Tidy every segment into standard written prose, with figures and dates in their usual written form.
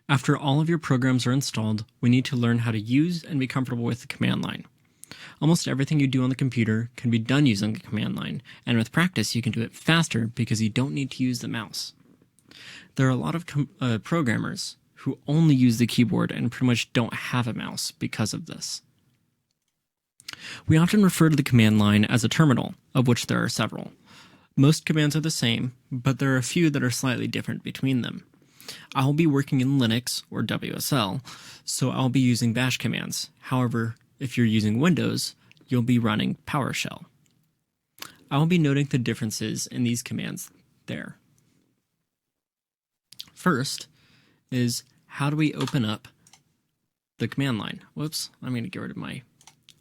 After all of your programs are installed, we need to learn how to use and be comfortable with the command line. Almost everything you do on the computer can be done using the command line, and with practice you can do it faster because you don't need to use the mouse. There are a lot of programmers who only use the keyboard and pretty much don't have a mouse because of this. We often refer to the command line as a terminal, of which there are several. Most commands are the same, but there are a few that are slightly different between them. I'll be working in Linux or WSL, so I'll be using bash commands. However, if you're using Windows, you'll be running PowerShell. I'll be noting the differences in these commands there. First is, how do we open up the command line? Whoops, I'm going to get rid of my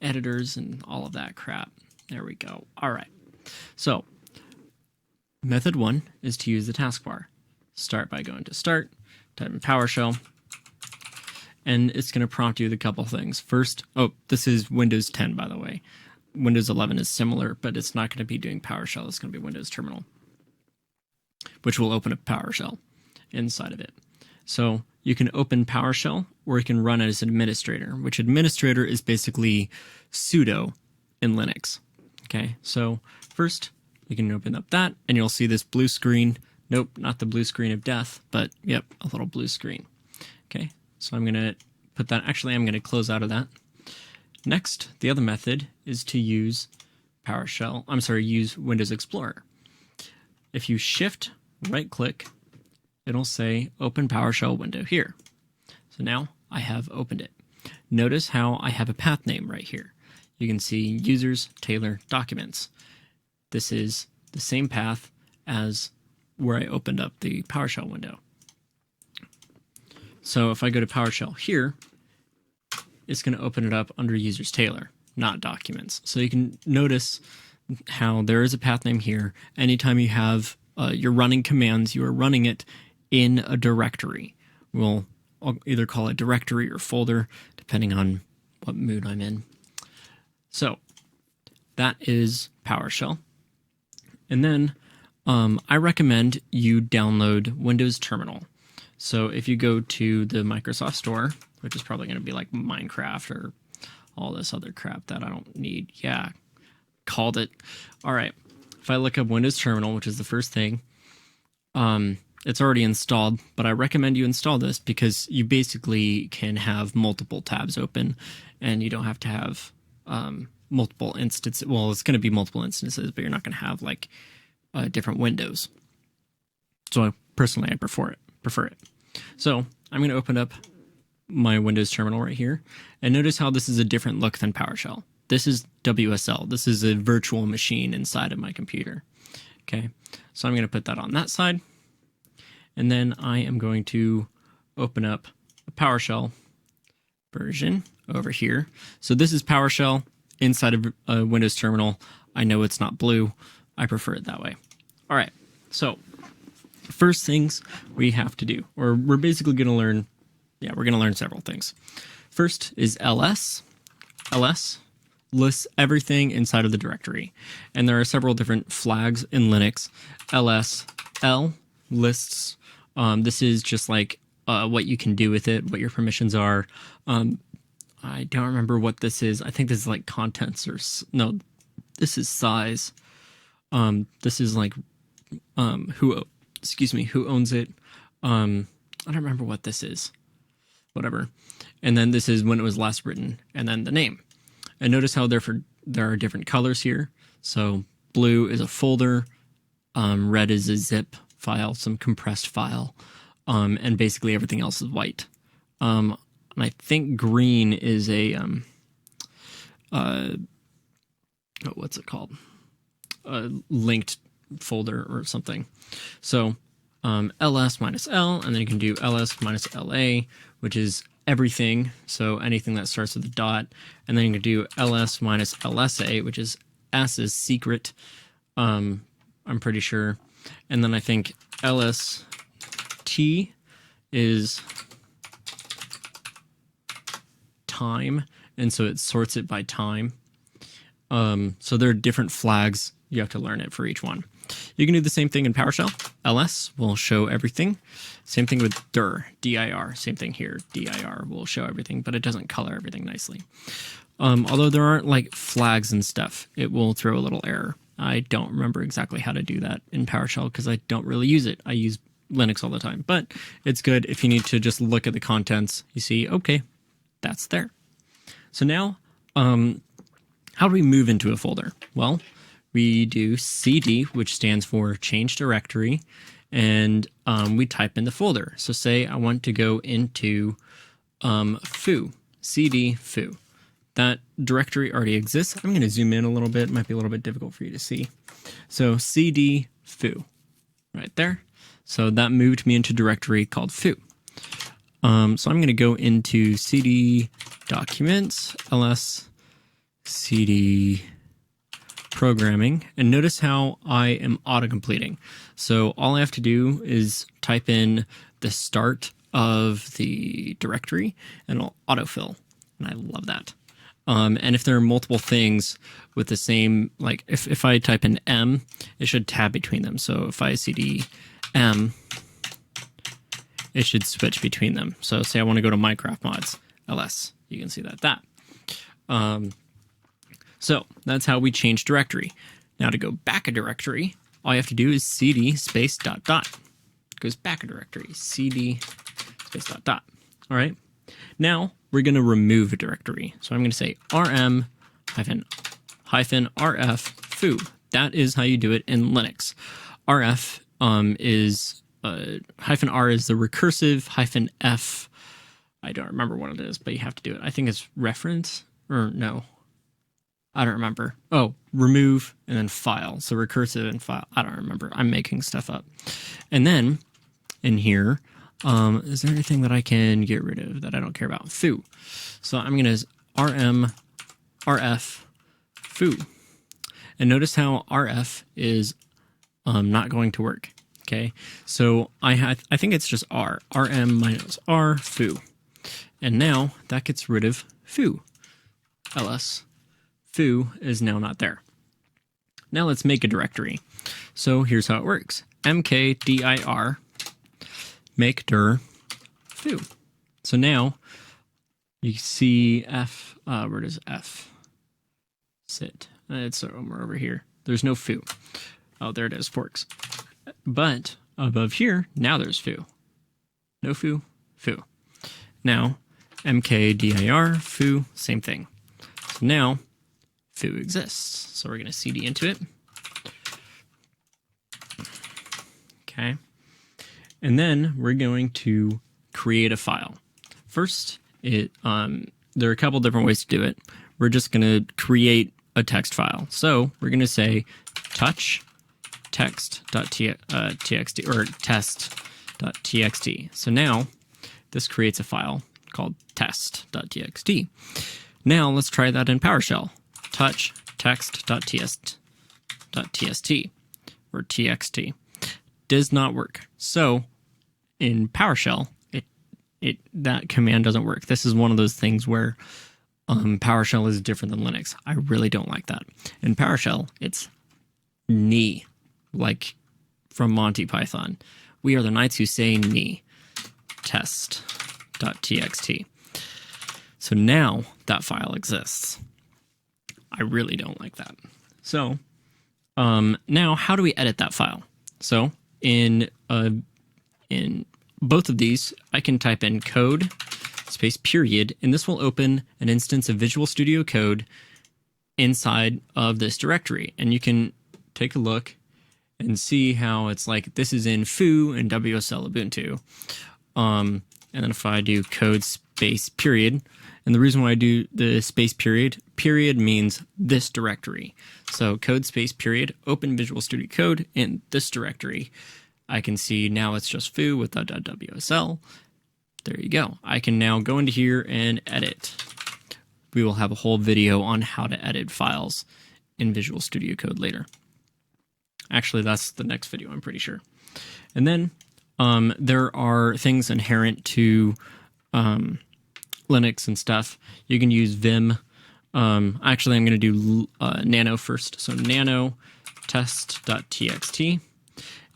editors and all of that crap. There we go. All right. So, method 1 is to use the taskbar. Start by going to Start, type in PowerShell, and it's going to prompt you with a couple things. First, this is Windows 10, by the way. Windows 11 is similar, but it's not going to be doing PowerShell. It's going to be Windows Terminal, which will open up PowerShell inside of it. So you can open PowerShell, or you can run it as an administrator, which administrator is basically sudo in Linux. Okay, so first you can open up that, and you'll see this blue screen. Nope, not the blue screen of death, but yep, a little blue screen. Okay, so I'm going to put that, actually I'm going to close out of that. Next, the other method is to use use Windows Explorer. If you shift right click, it'll say open PowerShell window here. So now I have opened it. Notice how I have a path name right here. You can see users, Taylor, documents. This is the same path as where I opened up the PowerShell window. So if I go to PowerShell here, it's going to open it up under users Taylor, not documents. So you can notice how there is a path name here. Anytime you have you're running commands, you are running it in a directory. I'll either call it directory or folder, depending on what mood I'm in. So that is PowerShell. And then I recommend you download Windows Terminal. So if you go to the Microsoft Store, which is probably going to be like Minecraft or all this other crap that I don't need. Yeah, called it. All right. If I look up Windows Terminal, which is the first thing, it's already installed, but I recommend you install this because you basically can have multiple tabs open and you don't have to have multiple instances. Well, it's going to be multiple instances, but you're not going to have like different windows. So personally, I prefer it. So I'm going to open up my Windows Terminal right here, and notice how this is a different look than PowerShell. This is WSL. This is a virtual machine inside of my computer. Okay, so I'm going to put that on that side, and then I am going to open up a PowerShell version over here. So this is PowerShell inside of a Windows Terminal. I know it's not blue. I prefer it that way. All right, so first things we have to do, or we're basically going to learn, we're going to learn several things. First is ls. ls lists everything inside of the directory, and there are several different flags in Linux. L lists, this is just like what you can do with it, what your permissions are. I don't remember what this is. I think this is like contents no, this is size. This is like who owns it. I don't remember what this is. Whatever. And then this is when it was last written, and then the name. And notice how there are different colors here. So blue is a folder, red is a zip file, some compressed file, and basically everything else is white. And I think green is a what's it called? A linked folder or something. So ls minus L, and then you can do ls minus LA, which is everything. So anything that starts with a dot, and then you can do ls minus LSA, which is S is secret. I'm pretty sure. And then I think LST is time, and so it sorts it by time. So there are different flags. You have to learn it for each one. You can do the same thing in PowerShell. ls will show everything. Same thing with dir, dir. Same thing here. dir will show everything, but it doesn't color everything nicely. Although there aren't like flags and stuff, it will throw a little error. I don't remember exactly how to do that in PowerShell because I don't really use it. I use Linux all the time, but it's good if you need to just look at the contents. You see, okay, that's there. So now, how do we move into a folder? Well, we do cd, which stands for change directory, and we type in the folder. So say I want to go into foo, cd foo. That directory already exists. I'm going to zoom in a little bit. It might be a little bit difficult for you to see. So cd foo, right there. So that moved me into a directory called foo. So I'm going to go into cd documents, ls cd programming, and notice how I am auto-completing. So all I have to do is type in the start of the directory and it'll autofill. And I love that. And if there are multiple things with the same, like if I type in M, it should tab between them. So if I cd M, it should switch between them. So say I want to go to Minecraft mods, ls, you can see that. So that's how we change directory. Now to go back a directory, all you have to do is cd space ... It goes back a directory, cd space ... All right. Now we're going to remove a directory. So I'm going to say rm -rf foo. That is how you do it in Linux. rf is -r is the recursive, -f, I don't remember what it is, but you have to do it. I think it's reference, or no, I don't remember. Oh, remove and then file. So recursive and file. I don't remember. I'm making stuff up. And then in here, is there anything that I can get rid of that I don't care about? Foo. So I'm going to rm rf foo. And notice how rf is not going to work. Okay. So I think it's just r. rm -r foo. And now that gets rid of foo. ls foo is now not there. Now let's make a directory. So here's how it works. mkdir make dir foo. So now you see f, where does f sit? It's somewhere over here. There's no foo. Oh, there it is, forks. But above here, now there's foo. No foo, foo. Now, mkdir foo, same thing. So now, foo exists. So we're going to cd into it. Okay. And then we're going to create a file. First, there are a couple different ways to do it. We're just going to create a text file. So we're going to say touch text.txt or test.txt. So now this creates a file called test.txt. Now let's try that in PowerShell. Touch text.tst or txt does not work. So in PowerShell, that command doesn't work. This is one of those things where PowerShell is different than Linux. I really don't like that. In PowerShell, it's knee, like from Monty Python. We are the knights who say knee. Test.txt. So now that file exists. I really don't like that. So now how do we edit that file? So in both of these, I can type in code space period, and this will open an instance of Visual Studio Code inside of this directory. And you can take a look and see how it's like this is in foo and WSL Ubuntu. And then if I do code space period, and the reason why I do the space period means this directory. So code space period, open Visual Studio Code in this directory. I can see now it's just foo with .wsl. There you go. I can now go into here and edit. We will have a whole video on how to edit files in Visual Studio Code later. Actually, that's the next video, I'm pretty sure. And then there are things inherent to Linux and stuff. You can use Vim. Actually, I'm going to do nano first. So nano test.txt.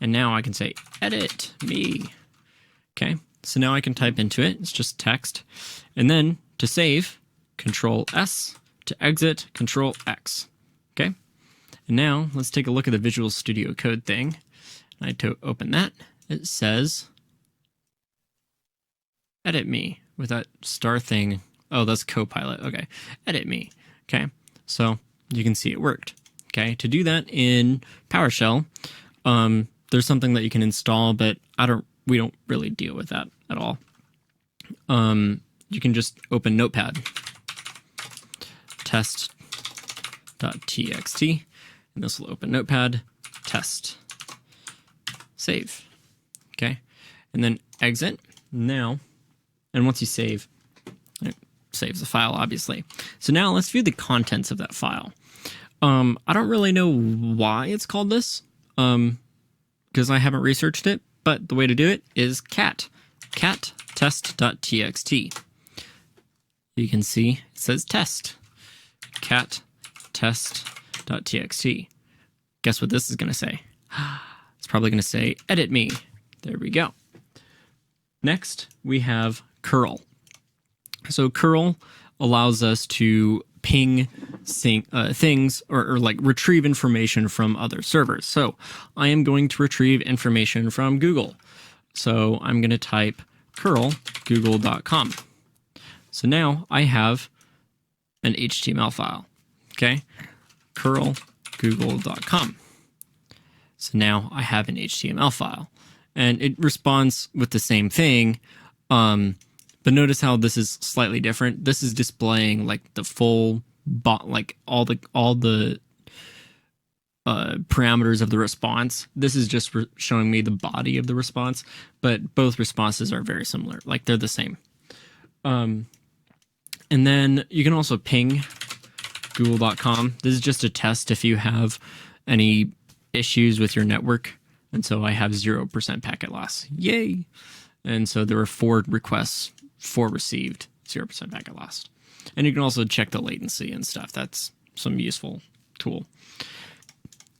And now I can say edit me. Okay, so now I can type into it. It's just text. And then to save, Control S. To exit, Control X. Okay, and now let's take a look at the Visual Studio Code thing. I open that. It says edit me with that star thing. Oh, that's Copilot. Okay, edit me. Okay, so you can see it worked. Okay, to do that in PowerShell, there's something that you can install, but we don't really deal with that at all. You can just open Notepad, test.txt, and this will open Notepad, test, save. Okay, and then exit. Now, and once you save, it saves the file, obviously. So now let's view the contents of that file. I don't really know why it's called this, because I haven't researched it, but the way to do it is cat test.txt. You can see it says test, cat test.txt. Guess what this is going to say? It's probably going to say edit me. There we go. Next, we have curl. So curl allows us to ping things or like retrieve information from other servers. So I am going to retrieve information from Google. So I'm going to type curl google.com. So now I have an HTML file. Okay, curl google.com. So now I have an HTML file, and it responds with the same thing. But notice how this is slightly different. This is displaying like the full like all the parameters of the response. This is just showing me the body of the response, but both responses are very similar. Like they're the same. And then you can also ping google.com. This is just a test if you have any issues with your network. And so I have 0% packet loss. Yay! And so there were 4 requests, 4 received, 0% packet lost. And you can also check the latency and stuff. That's some useful tool.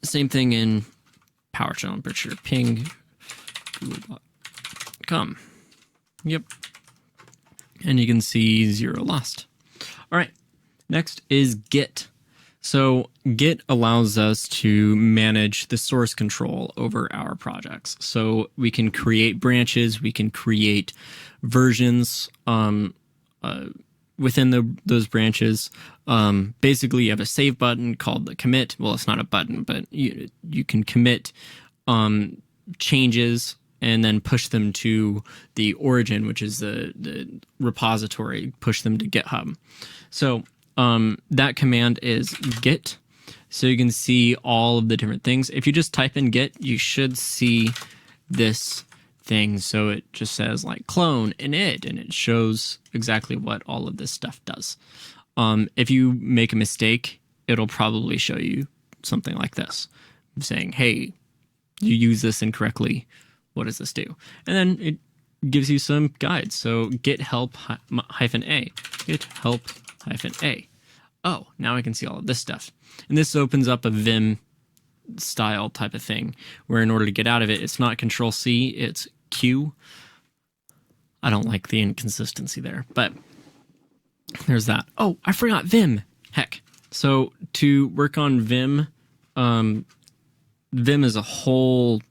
Same thing in PowerShell. I'm pretty sure ping google.com. Yep. And you can see 0 lost. All right. Next is Git. So Git allows us to manage the source control over our projects. So we can create branches, we can create versions within those branches. Basically, you have a save button called the commit. Well, it's not a button, but you can commit changes and then push them to the origin, which is the repository, push them to GitHub. So that command is git. So you can see all of the different things. If you just type in git, you should see this thing. So it just says like clone init, and it shows exactly what all of this stuff does. If you make a mistake, it'll probably show you something like this, saying, hey, you use this incorrectly. What does this do? And then it gives you some guides. So git help -a, git help -a. Oh, now I can see all of this stuff. And this opens up a Vim style type of thing, where in order to get out of it, it's not Control C, it's Q. I don't like the inconsistency there, but there's that. Oh, I forgot Vim. Heck. So to work on Vim, Vim is a whole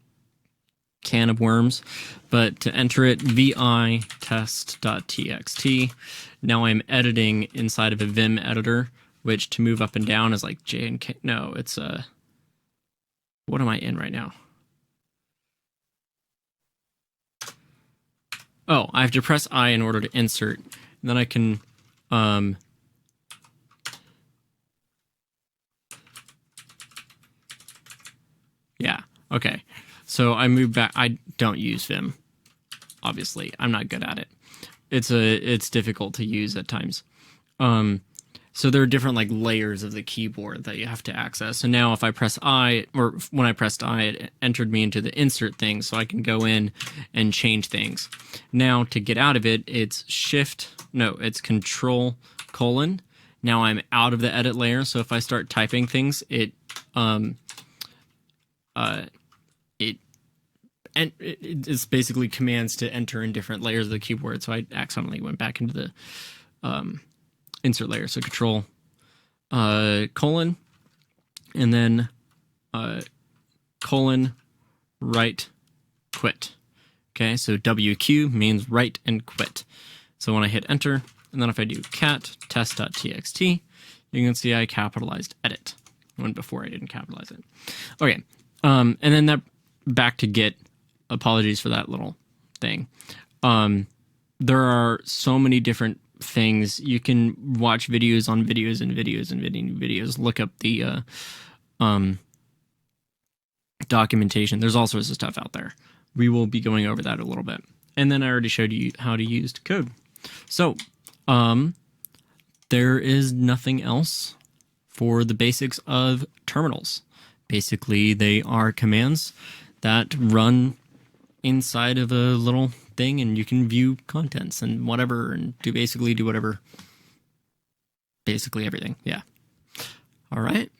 can of worms, but to enter it, vi test.txt. Now I'm editing inside of a Vim editor, which to move up and down is like J and K. No, it's what am I in right now? Oh, I have to press I in order to insert. And then I can yeah, okay. So I move back. I don't use Vim. Obviously, I'm not good at it. It's difficult to use at times. So there are different like layers of the keyboard that you have to access. So now if I press I, or when I pressed I, it entered me into the insert thing, so I can go in and change things. Now to get out of it, it's it's Control : Now I'm out of the edit layer. So if I start typing things, it and it's basically commands to enter in different layers of the keyboard. So I accidentally went back into the insert layer. So control colon, and then colon write quit. Okay, so WQ means write and quit. So when I hit enter, and then if I do cat test.txt, you can see I capitalized edit when before I didn't capitalize it. Okay, and then that back to Git. Apologies for that little thing. There are so many different things. You can watch videos on videos and videos and videos. Look up the documentation. There's all sorts of stuff out there. We will be going over that a little bit. And then I already showed you how to use code. So there is nothing else for the basics of terminals. Basically, they are commands that run inside of a little thing, and you can view contents and whatever, and basically do whatever. Basically everything. Yeah. All right.